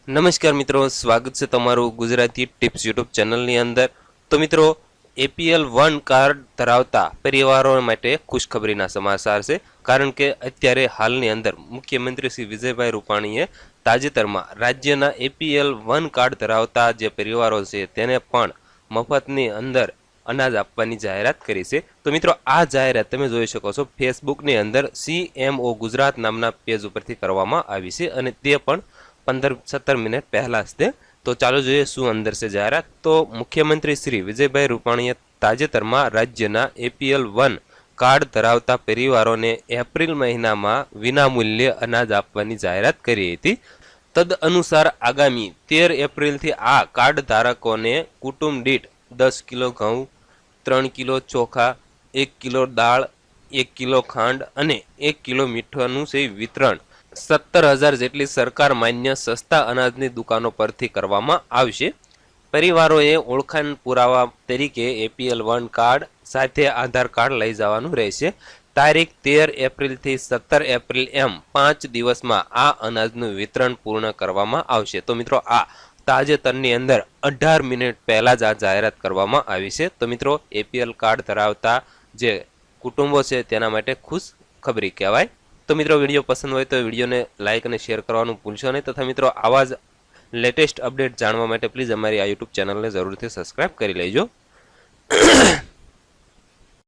નમસ્કાર મિત્રો, સ્વાગત છે તમારું ગુજરાતી ટિપ્સ યુટ્યુબ ચેનલની અંદર। તો મિત્રો, એપીએલ 1 કાર્ડ ધરાવતા પરિવારો માટે ખુશખબરીના સમાચાર છે, કારણ કે અત્યારે હાલની અંદર મુખ્યમંત્રી શ્રી વિજયભાઈ રૂપાણીએ તાજેતરમાં રાજ્યના એપીએલ 1 કાર્ડ ધરાવતા જે પરિવારો છે તેને પણ મફતની અંદર અનાજ આપવાની જાહેરાત કરી છે। તો મિત્રો, આ જાહેરાત તમે જોઈ શકો છો ફેસબુકની અંદર CMO ગુજરાત નામના પેજ ઉપરથી કરવામાં આવી છે, અને તે પણ 15-17 મિનિટ પહેલા જ તે। તો ચાલો જોઈએ શું અંદર છે જાહેરાત। તો મુખ્યમંત્રી શ્રી વિજયભાઈ રૂપાણીએ તાજેતરમાં રાજ્યના એપીએલ 1 કાર્ડ ધરાવતા પરિવારોને એપ્રિલ મહિનામાં વિનામૂલ્યે અનાજ આપવાની જાહેરાત કરી હતી। તદ અનુસાર આગામી 13 એપ્રિલથી આ કાર્ડ ધારકોને કુટુંબ દીઠ 10 કિલો ઘઉં, 3 કિલો ચોખા, 1 કિલો દાળ, 1 કિલો ખાંડ અને 1 કિલો મીઠાનું છે વિતરણ 17,000 જેટલી સરકાર માન્ય સસ્તા અનાજની દુકાનો પરથી કરવામાં આવશે। પરિવારોએ ઓળખાણ પુરાવા તરીકે એપીએલ 1 કાર્ડ સાથે આધાર કાર્ડ લઈ જવાનું રહેશે। તારીખ 13 એપ્રિલથી 17 એપ્રિલ એમ 5 દિવસમાં આ અનાજનું વિતરણ પૂર્ણ કરવામાં આવશે। તો મિત્રો, આ તાજેતરની અંદર 18 મિનિટ પહેલા જ આ જાહેરાત કરવામાં આવી છે। તો મિત્રો, એપીએલ કાર્ડ ધરાવતા જે કુટુંબો છે તેના માટે ખુશ ખબરી કહેવાય। તો મિત્રો, વિડીયો પસંદ હોય તો વિડીયોને લાઇક અને શેર કરવાનું ભૂલશો નહીં, તથા મિત્રો આવા જ લેટેસ્ટ અપડેટ જાણવા માટે પ્લીઝ અમારી આ યુટ્યુબ ચેનલને જરૂરથી સબસ્ક્રાઇબ કરી લેજો।